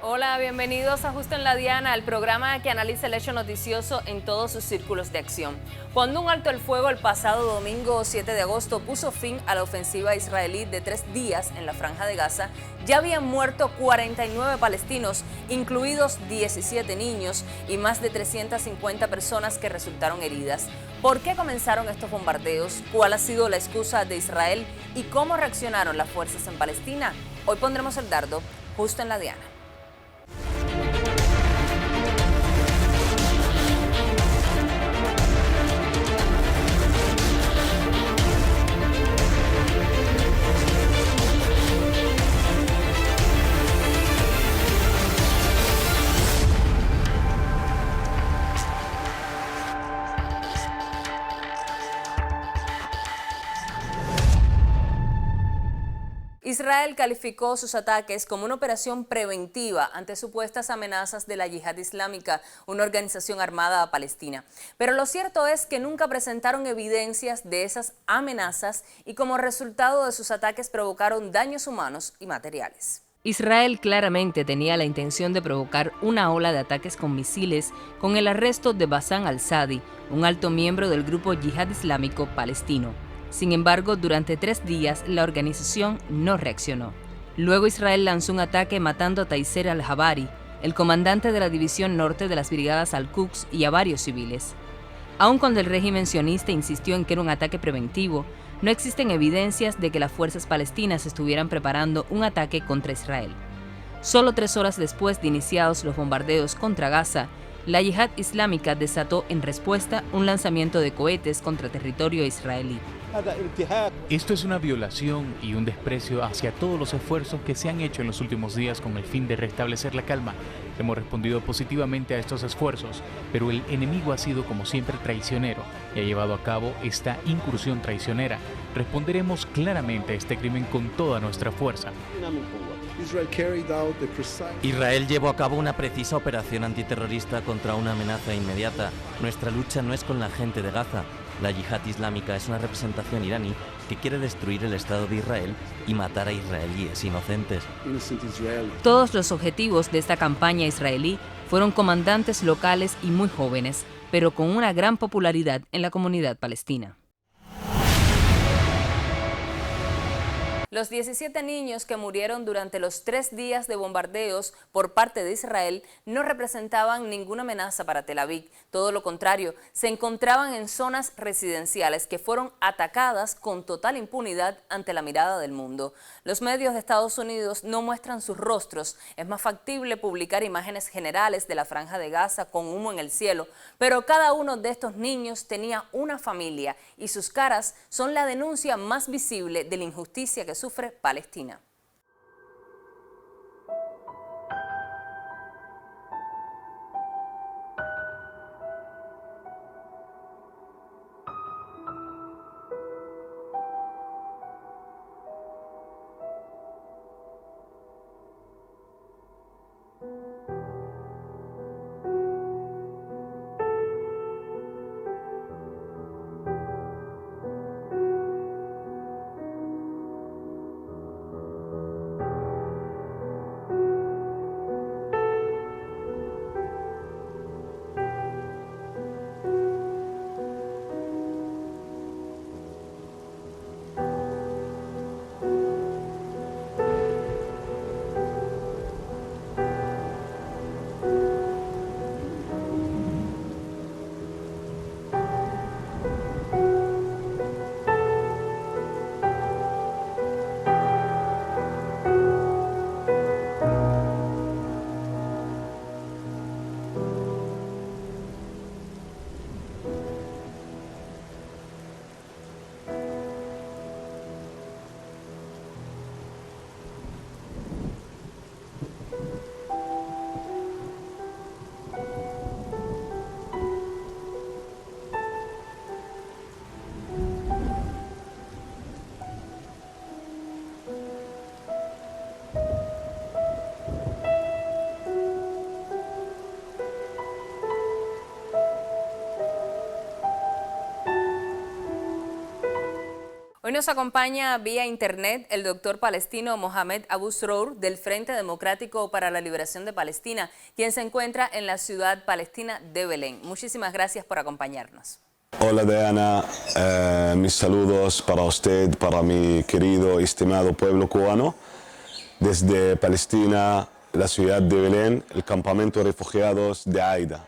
Hola, bienvenidos a Justo en la Diana, el programa que analiza el hecho noticioso en todos sus círculos de acción. Cuando un alto el fuego el pasado domingo 7 de agosto puso fin a la ofensiva israelí de 3 días en la Franja de Gaza, ya habían muerto 49 palestinos, incluidos 17 niños y más de 350 personas que resultaron heridas. ¿Por qué comenzaron estos bombardeos? ¿Cuál ha sido la excusa de Israel? ¿Y cómo reaccionaron las fuerzas en Palestina? Hoy pondremos el dardo justo en la Diana. Israel calificó sus ataques como una operación preventiva ante supuestas amenazas de la Yihad Islámica, una organización armada palestina. Pero lo cierto es que nunca presentaron evidencias de esas amenazas y como resultado de sus ataques provocaron daños humanos y materiales. Israel claramente tenía la intención de provocar una ola de ataques con misiles con el arresto de Bassam al-Sadi, un alto miembro del grupo Yihad Islámico palestino. Sin embargo, durante 3 días la organización no reaccionó. Luego Israel lanzó un ataque matando a Taiser al-Jabari, el comandante de la división norte de las brigadas Al-Quds, y a varios civiles. Aun cuando el régimen sionista insistió en que era un ataque preventivo, no existen evidencias de que las fuerzas palestinas estuvieran preparando un ataque contra Israel. Solo 3 horas después de iniciados los bombardeos contra Gaza, la Yihad Islámica desató en respuesta un lanzamiento de cohetes contra territorio israelí. Esto es una violación y un desprecio hacia todos los esfuerzos que se han hecho en los últimos días con el fin de restablecer la calma. Hemos respondido positivamente a estos esfuerzos, pero el enemigo ha sido como siempre traicionero y ha llevado a cabo esta incursión traicionera. Responderemos claramente a este crimen con toda nuestra fuerza. Israel llevó a cabo una precisa operación antiterrorista contra una amenaza inmediata. Nuestra lucha no es con la gente de Gaza. La Yihad Islámica es una representación iraní que quiere destruir el Estado de Israel y matar a israelíes inocentes. Todos los objetivos de esta campaña israelí fueron comandantes locales y muy jóvenes, pero con una gran popularidad en la comunidad palestina. Los 17 niños que murieron durante los 3 días de bombardeos por parte de Israel no representaban ninguna amenaza para Tel Aviv. Todo lo contrario, se encontraban en zonas residenciales que fueron atacadas con total impunidad ante la mirada del mundo. Los medios de Estados Unidos no muestran sus rostros. Es más factible publicar imágenes generales de la Franja de Gaza con humo en el cielo, pero cada uno de estos niños tenía una familia y sus caras son la denuncia más visible de la injusticia que sufre Palestina. Hoy nos acompaña vía internet el doctor palestino Mohamed Abu Srour del Frente Democrático para la Liberación de Palestina, quien se encuentra en la ciudad palestina de Belén. Muchísimas gracias por acompañarnos. Hola Diana, mis saludos para usted, para mi querido y estimado pueblo cubano, desde Palestina, la ciudad de Belén, el campamento de refugiados de Aida.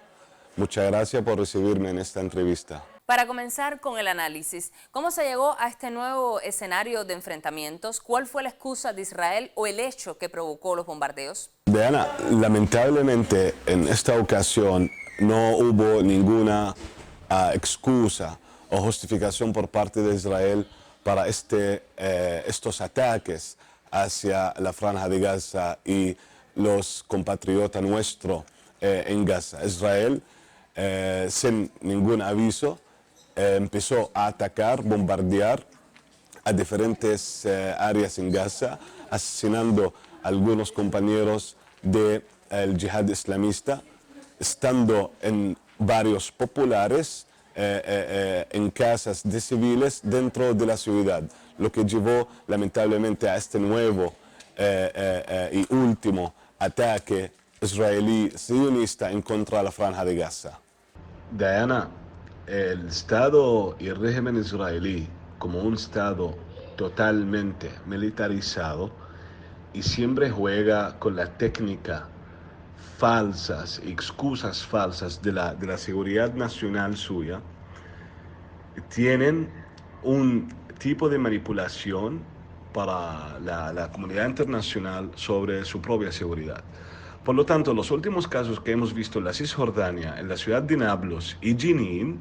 Muchas gracias por recibirme en esta entrevista. Para comenzar con el análisis, ¿cómo se llegó a este nuevo escenario de enfrentamientos? ¿Cuál fue la excusa de Israel o el hecho que provocó los bombardeos? Diana, lamentablemente en esta ocasión no hubo ninguna excusa o justificación por parte de Israel para estos ataques hacia la Franja de Gaza y los compatriotas nuestros en Gaza. Israel, sin ningún aviso, empezó a atacar, bombardear a diferentes áreas en Gaza, asesinando a algunos compañeros del yihad islamista, estando en barrios populares, en casas de civiles dentro de la ciudad, lo que llevó lamentablemente a este nuevo y último ataque israelí sionista en contra de la Franja de Gaza. Diana, el Estado y el régimen israelí, como un Estado totalmente militarizado, y siempre juega con la técnica falsas, excusas falsas de la seguridad nacional suya, tienen un tipo de manipulación para la comunidad internacional sobre su propia seguridad. Por lo tanto, los últimos casos que hemos visto en la Cisjordania, en la ciudad de Nablus y Jenin,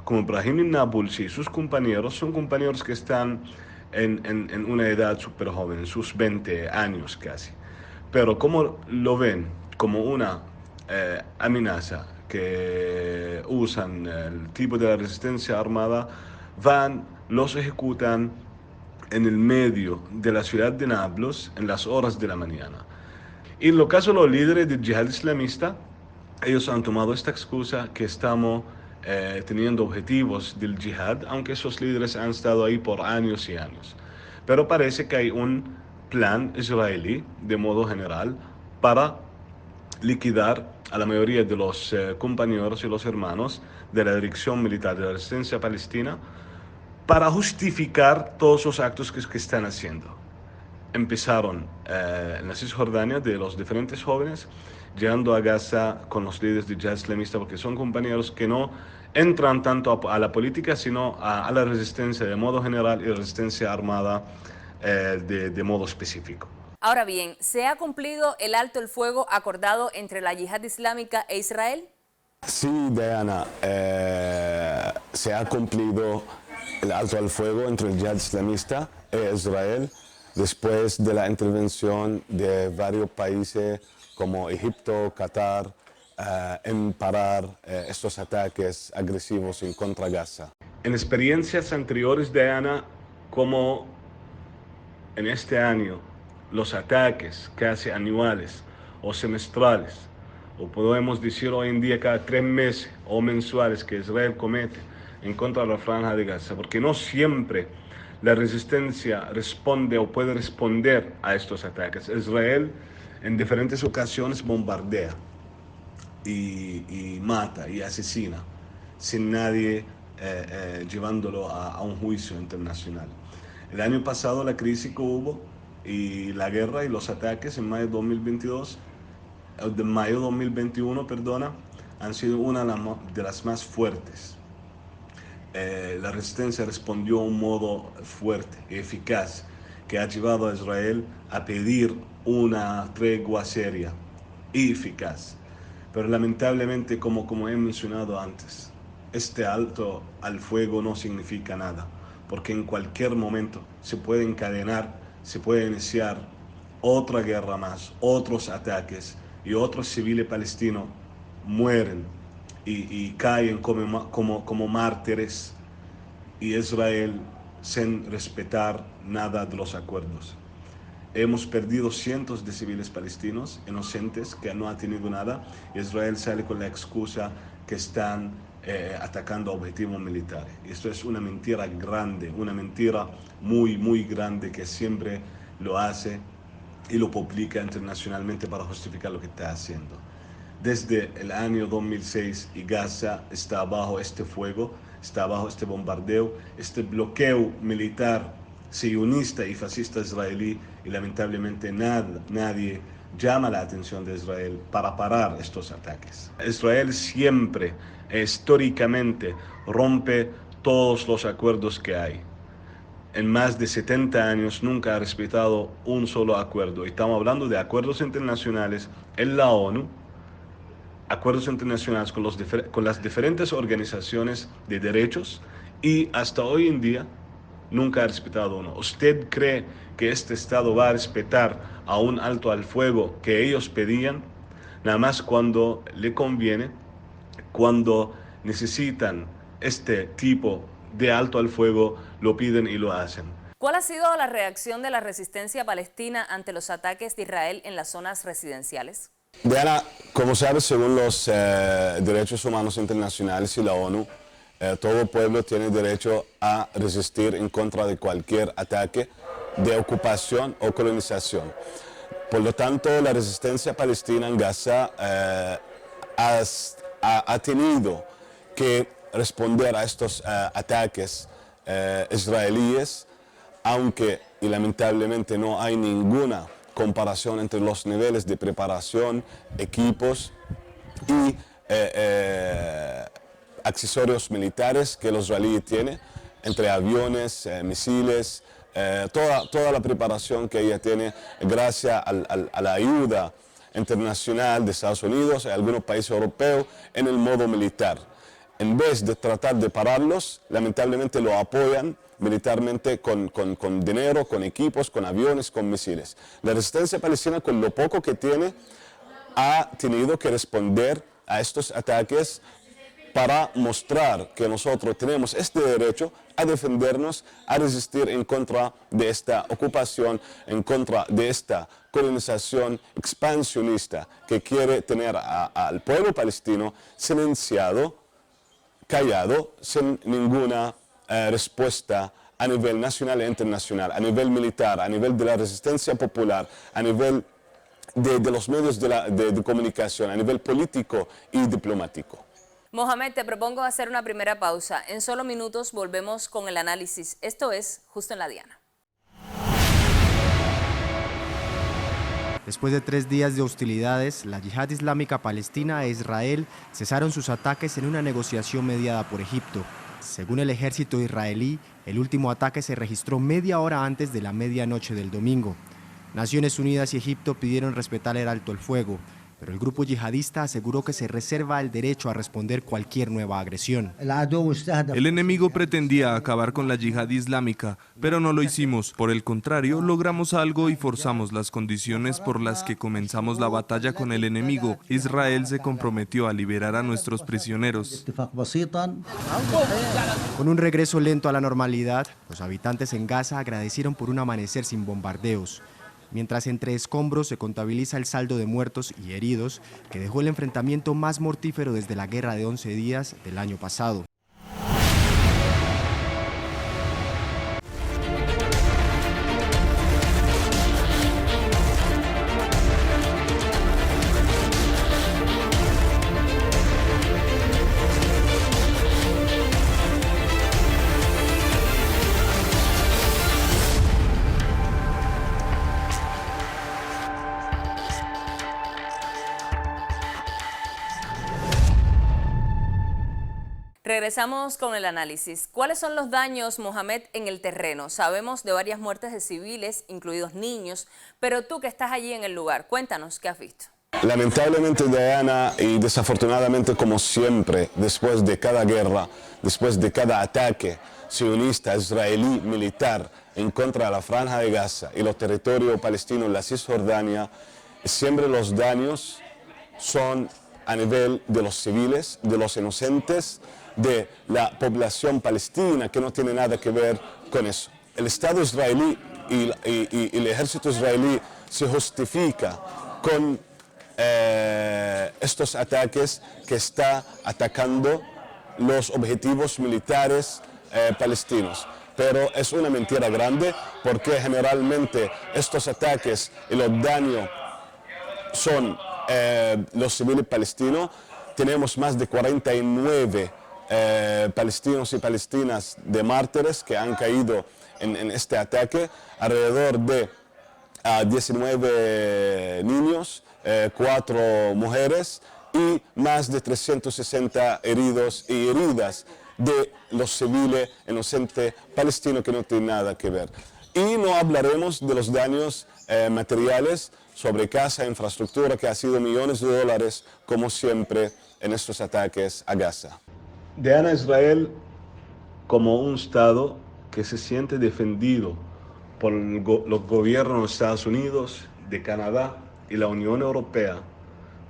como Brahim Nabulsi y sus compañeros, son compañeros que están en una edad súper joven, en sus 20 años casi. Pero como lo ven como una amenaza que usan el tipo de la resistencia armada, los ejecutan en el medio de la ciudad de Nablus en las horas de la mañana. Y en lo caso de los líderes del yihad islamista, ellos han tomado esta excusa que estamos teniendo objetivos del yihad, aunque esos líderes han estado ahí por años y años. Pero parece que hay un plan israelí, de modo general, para liquidar a la mayoría de los compañeros y los hermanos de la Dirección Militar de la Resistencia Palestina, para justificar todos los actos que están haciendo. Empezaron en la Cisjordania de los diferentes jóvenes, llegando a Gaza con los líderes de yihad islamista, porque son compañeros que no entran tanto a la política, sino a la resistencia de modo general y resistencia armada de modo específico. Ahora bien, ¿se ha cumplido el alto el fuego acordado entre la yihad islámica e Israel? Sí, Diana, se ha cumplido el alto al fuego entre el yihad islamista e Israel después de la intervención de varios países como Egipto, Qatar, en parar estos ataques agresivos en contra Gaza. En experiencias anteriores, Diana, como en este año, los ataques casi anuales o semestrales, o podemos decir hoy en día cada 3 meses o mensuales que Israel comete en contra de la Franja de Gaza, porque no siempre la resistencia responde o puede responder a estos ataques. Israel en diferentes ocasiones bombardea y mata y asesina sin nadie llevándolo a un juicio internacional. El año pasado la crisis que hubo y la guerra y los ataques en mayo 2022, de mayo 2021, han sido una de las más fuertes. La resistencia respondió de un modo fuerte y eficaz que ha llevado a Israel a pedir una tregua seria y eficaz. Pero lamentablemente, como he mencionado antes, este alto al fuego no significa nada, porque en cualquier momento se puede encadenar, se puede iniciar otra guerra más, otros ataques, y otros civiles palestinos mueren y caen como mártires, y Israel sin respetar nada de los acuerdos. Hemos perdido cientos de civiles palestinos inocentes que no han tenido nada. Israel sale con la excusa que están atacando objetivos militares. Esto es una mentira grande, una mentira muy, muy grande que siempre lo hace y lo publica internacionalmente para justificar lo que está haciendo. Desde el año 2006 y Gaza está bajo este fuego, está bajo este bombardeo, este bloqueo militar sionista y fascista israelí, y lamentablemente nadie llama la atención de Israel para parar estos ataques. Israel siempre, históricamente, rompe todos los acuerdos que hay. En más de 70 años nunca ha respetado un solo acuerdo. Estamos hablando de acuerdos internacionales en la ONU, acuerdos internacionales con las diferentes organizaciones de derechos, y hasta hoy en día nunca ha respetado uno. ¿Usted cree que este Estado va a respetar a un alto al fuego que ellos pedían? Nada más cuando le conviene, cuando necesitan este tipo de alto al fuego, lo piden y lo hacen. ¿Cuál ha sido la reacción de la resistencia palestina ante los ataques de Israel en las zonas residenciales? Diana, como sabes, según los derechos humanos internacionales y la ONU, todo pueblo tiene derecho a resistir en contra de cualquier ataque de ocupación o colonización. Por lo tanto, la resistencia palestina en Gaza ha tenido que responder a estos ataques israelíes, aunque y lamentablemente no hay ninguna comparación entre los niveles de preparación, equipos y accesorios militares que los israelíes tienen, entre aviones, misiles, toda la preparación que ella tiene gracias a la ayuda internacional de Estados Unidos y algunos países europeos en el modo militar. En vez de tratar de pararlos, lamentablemente lo apoyan militarmente con dinero, con equipos, con aviones, con misiles. La resistencia palestina, con lo poco que tiene, ha tenido que responder a estos ataques para mostrar que nosotros tenemos este derecho a defendernos, a resistir en contra de esta ocupación, en contra de esta colonización expansionista que quiere tener al pueblo palestino silenciado, callado, sin ninguna respuesta a nivel nacional e internacional, a nivel militar, a nivel de la resistencia popular, a nivel de los medios de comunicación, a nivel político y diplomático. Mohamed, te propongo hacer una primera pausa. En solo minutos volvemos con el análisis. Esto es Justo en la Diana. Después de 3 días de hostilidades, la Yihad Islámica Palestina e Israel cesaron sus ataques en una negociación mediada por Egipto. Según el ejército israelí, el último ataque se registró media hora antes de la medianoche del domingo. Naciones Unidas y Egipto pidieron respetar el alto el fuego, pero el grupo yihadista aseguró que se reserva el derecho a responder cualquier nueva agresión. El enemigo pretendía acabar con la yihad islámica, pero no lo hicimos. Por el contrario, logramos algo y forzamos las condiciones por las que comenzamos la batalla con el enemigo. Israel se comprometió a liberar a nuestros prisioneros. Con un regreso lento a la normalidad, los habitantes en Gaza agradecieron por un amanecer sin bombardeos, mientras entre escombros se contabiliza el saldo de muertos y heridos que dejó el enfrentamiento más mortífero desde la guerra de 11 días del año pasado. Regresamos con el análisis. ¿Cuáles son los daños, Mohamed, en el terreno? Sabemos de varias muertes de civiles, incluidos niños, pero tú que estás allí en el lugar, cuéntanos qué has visto. Lamentablemente, Diana, y desafortunadamente como siempre, después de cada guerra, después de cada ataque sionista israelí militar en contra de la Franja de Gaza y los territorios palestinos, la Cisjordania, siempre los daños son a nivel de los civiles, de los inocentes, de la población palestina, que no tiene nada que ver con eso. El Estado israelí y el ejército israelí se justifica con estos ataques que está atacando los objetivos militares palestinos. Pero es una mentira grande porque generalmente estos ataques y los daños son los civiles palestinos. Tenemos más de 49 palestinos y palestinas de mártires que han caído en este ataque, alrededor de 19 niños, 4 mujeres y más de 360 heridos y heridas de los civiles inocentes palestinos que no tienen nada que ver. Y no hablaremos de los daños materiales sobre casa e infraestructura, que ha sido millones de dólares, como siempre, en estos ataques a Gaza. Diana, Israel como un Estado que se siente defendido por los gobiernos de Estados Unidos, de Canadá y la Unión Europea,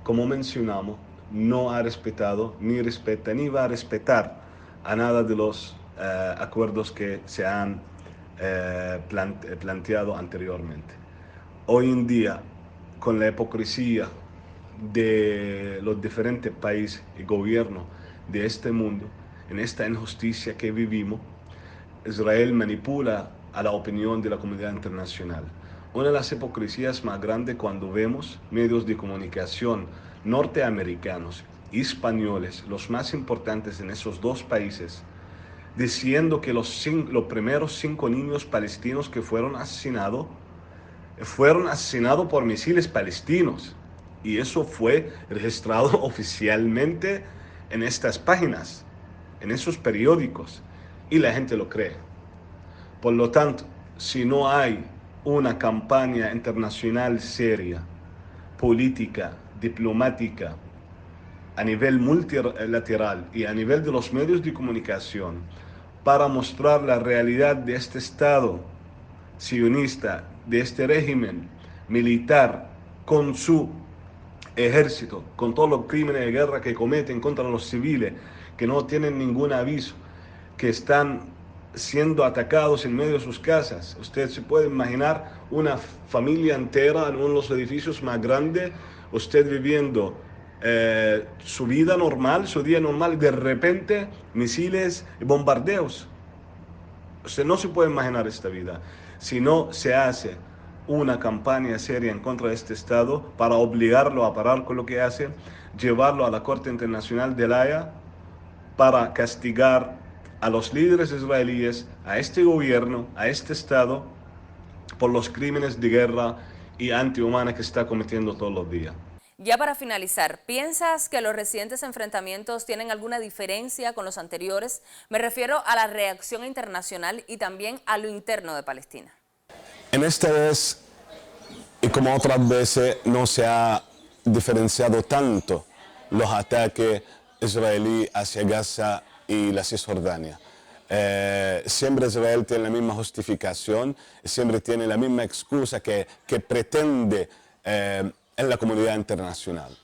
como mencionamos, no ha respetado, ni respeta, ni va a respetar a nada de los acuerdos que se han planteado anteriormente. Hoy en día, con la hipocresía de los diferentes países y gobiernos de este mundo, en esta injusticia que vivimos, Israel manipula a la opinión de la comunidad internacional. Una de las hipocresías más grandes cuando vemos medios de comunicación norteamericanos y españoles, los más importantes en esos dos países, diciendo que los primeros 5 niños palestinos que fueron asesinados por misiles palestinos. Y eso fue registrado oficialmente en estas páginas, en esos periódicos, y la gente lo cree. Por lo tanto, si no hay una campaña internacional seria, política, diplomática, a nivel multilateral y a nivel de los medios de comunicación, para mostrar la realidad de este Estado sionista, de este régimen militar, con su ejército, con todos los crímenes de guerra que cometen contra los civiles, que no tienen ningún aviso, que están siendo atacados en medio de sus casas. Usted se puede imaginar una familia entera en uno de los edificios más grandes, usted viviendo su vida normal, su día normal, y de repente misiles y bombardeos. Usted no se puede imaginar esta vida. Si no se hace una campaña seria en contra de este Estado para obligarlo a parar con lo que hace, llevarlo a la Corte Internacional de La Haya para castigar a los líderes israelíes, a este gobierno, a este Estado, por los crímenes de guerra y antihumana que está cometiendo todos los días. Ya para finalizar, ¿piensas que los recientes enfrentamientos tienen alguna diferencia con los anteriores? Me refiero a la reacción internacional y también a lo interno de Palestina. En esta vez, y como otras veces, no se ha diferenciado tanto los ataques israelíes hacia Gaza y la Cisjordania. Siempre Israel tiene la misma justificación, siempre tiene la misma excusa que pretende en la comunidad internacional.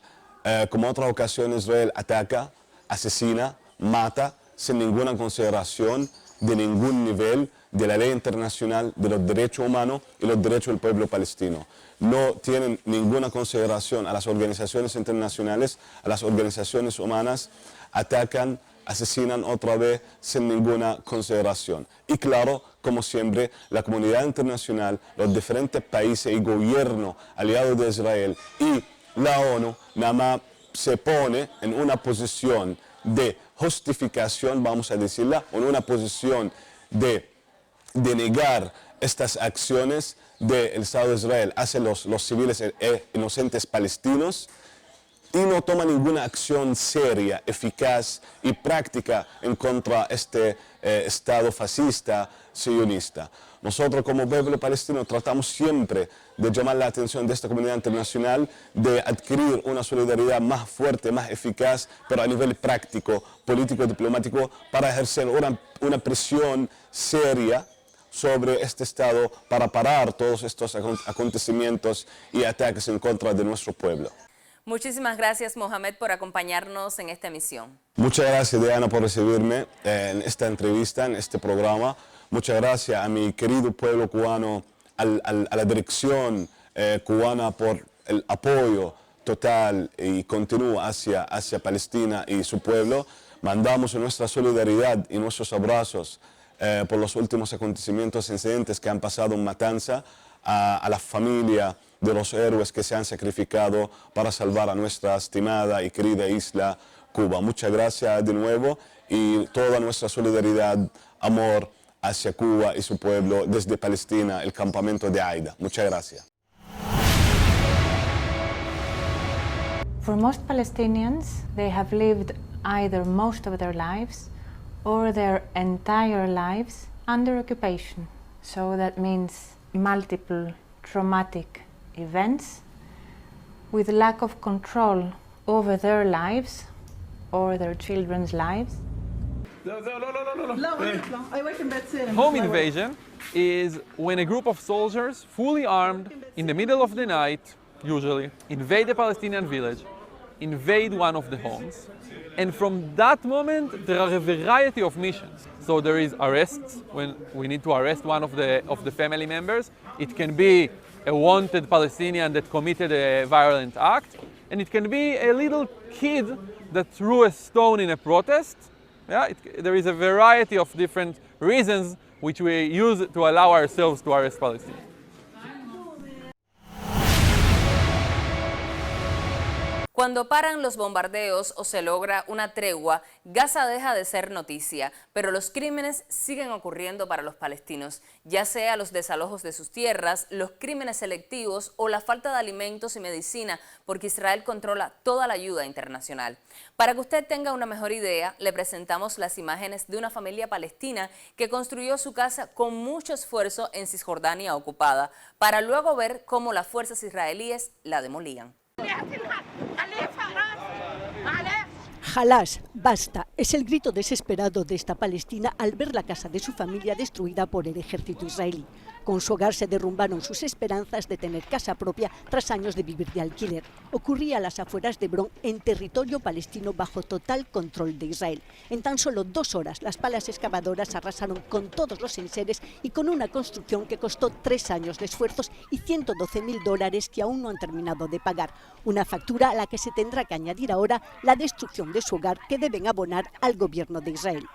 Como otras ocasiones, Israel ataca, asesina, mata, sin ninguna consideración de ningún nivel de la ley internacional, de los derechos humanos y los derechos del pueblo palestino. No tienen ninguna consideración a las organizaciones internacionales, a las organizaciones humanas, atacan, asesinan otra vez sin ninguna consideración. Y claro, como siempre, la comunidad internacional, los diferentes países y gobiernos aliados de Israel y la ONU, nada más se pone en una posición de justificación, vamos a decirla, en una posición de negar estas acciones del Estado de Israel hacia los civiles inocentes palestinos, y no toma ninguna acción seria, eficaz y práctica en contra de este Estado fascista sionista. Nosotros como pueblo palestino tratamos siempre de llamar la atención de esta comunidad internacional, de adquirir una solidaridad más fuerte, más eficaz, pero a nivel práctico, político, diplomático, para ejercer una presión seria sobre este Estado para parar todos estos acontecimientos y ataques en contra de nuestro pueblo. Muchísimas gracias, Mohamed, por acompañarnos en esta emisión. Muchas gracias, Diana, por recibirme en esta entrevista, en este programa. Muchas gracias a mi querido pueblo cubano, a la dirección cubana por el apoyo total y continuo hacia Palestina y su pueblo. Mandamos nuestra solidaridad y nuestros abrazos por los últimos acontecimientos, incidentes que han pasado en Matanza, a la familia de los héroes que se han sacrificado para salvar a nuestra estimada y querida isla Cuba. Muchas gracias de nuevo y toda nuestra solidaridad, amor hacia Cuba y su pueblo desde Palestina, el campamento de Aida. Muchas gracias. For most Palestinians, they have lived either most of their lives or their entire lives under occupation. So that means multiple traumatic events with lack of control over their lives or their children's lives. Home invasion is when a group of soldiers, fully armed, in the middle of the night, usually, invade a Palestinian village, invade one of the homes, and from that moment there are a variety of missions. So there is arrests, when we need to arrest one of the family members. It can be a wanted Palestinian that committed a violent act, and it can be a little kid that threw a stone in a protest. Yeah, there is a variety of different reasons which we use to allow ourselves to arrest Palestinians. Cuando paran los bombardeos o se logra una tregua, Gaza deja de ser noticia, pero los crímenes siguen ocurriendo para los palestinos, ya sea los desalojos de sus tierras, los crímenes selectivos o la falta de alimentos y medicina, porque Israel controla toda la ayuda internacional. Para que usted tenga una mejor idea, le presentamos las imágenes de una familia palestina que construyó su casa con mucho esfuerzo en Cisjordania ocupada, para luego ver cómo las fuerzas israelíes la demolían. Jalás, basta, es el grito desesperado de esta palestina al ver la casa de su familia destruida por el ejército israelí. Con su hogar se derrumbaron sus esperanzas de tener casa propia tras años de vivir de alquiler. Ocurría a las afueras de Hebrón, en territorio palestino bajo total control de Israel. En tan solo 2 horas, las palas excavadoras arrasaron con todos los enseres y con una construcción que costó 3 años de esfuerzos y $112.000 que aún no han terminado de pagar. Una factura a la que se tendrá que añadir ahora la destrucción de su hogar que deben abonar al gobierno de Israel.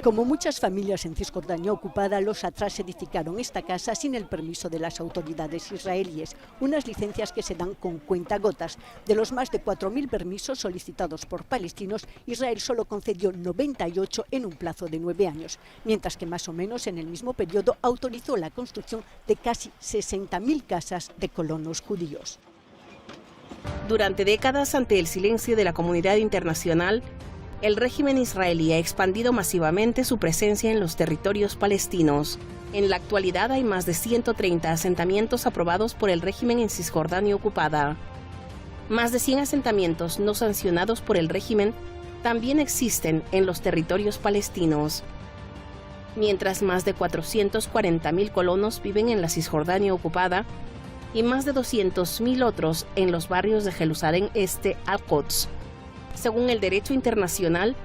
Como muchas familias en Cisjordania ocupada, los Atras edificaron esta casa sin el permiso de las autoridades israelíes, unas licencias que se dan con cuentagotas. De los más de 4.000 permisos solicitados por palestinos, Israel solo concedió 98 en un plazo de 9 años, mientras que más o menos en el mismo periodo autorizó la construcción de casi 60.000 casas de colonos judíos. Durante décadas, ante el silencio de la comunidad internacional, el régimen israelí ha expandido masivamente su presencia en los territorios palestinos. En la actualidad hay más de 130 asentamientos aprobados por el régimen en Cisjordania ocupada. Más de 100 asentamientos no sancionados por el régimen también existen en los territorios palestinos. Mientras más de 440.000 colonos viven en la Cisjordania ocupada, y más de 200.000 otros en los barrios de Jerusalén Este, Al-Quds. Según el derecho internacional,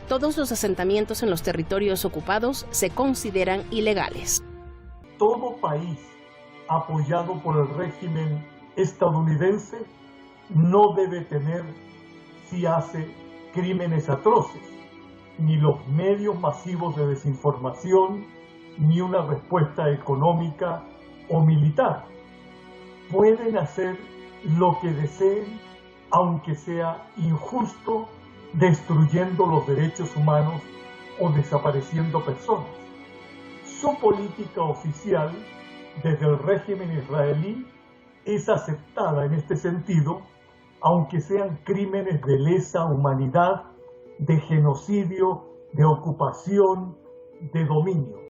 todos los asentamientos en los territorios ocupados se consideran ilegales. Todo país apoyado por el régimen estadounidense no debe temer, si hace crímenes atroces, ni los medios masivos de desinformación, ni una respuesta económica o militar. Pueden hacer lo que deseen, aunque sea injusto, destruyendo los derechos humanos o desapareciendo personas. Su política oficial, desde el régimen israelí, es aceptada en este sentido, aunque sean crímenes de lesa humanidad, de genocidio, de ocupación, de dominio.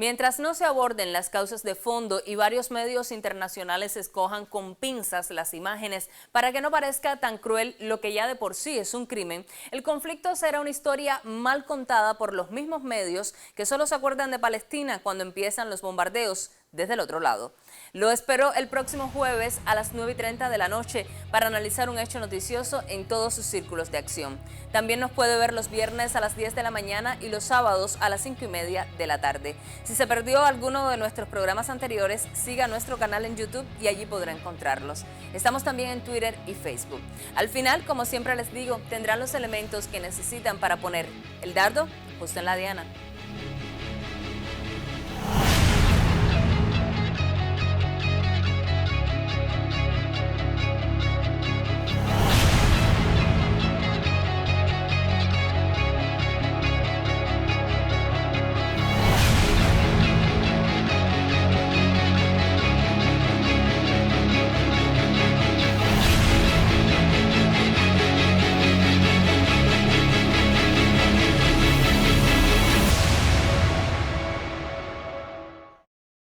Mientras no se aborden las causas de fondo y varios medios internacionales escojan con pinzas las imágenes para que no parezca tan cruel lo que ya de por sí es un crimen, el conflicto será una historia mal contada por los mismos medios que solo se acuerdan de Palestina cuando empiezan los bombardeos desde el otro lado. Lo espero el próximo jueves a las 9:30 de la noche para analizar un hecho noticioso en todos sus círculos de acción. También nos puede ver los viernes a las 10 de la mañana y los sábados a las 5:30 de la tarde. Si se perdió alguno de nuestros programas anteriores, siga nuestro canal en YouTube y allí podrá encontrarlos. Estamos también en Twitter y Facebook. Al final, como siempre les digo, tendrán los elementos que necesitan para poner el dardo justo en la diana.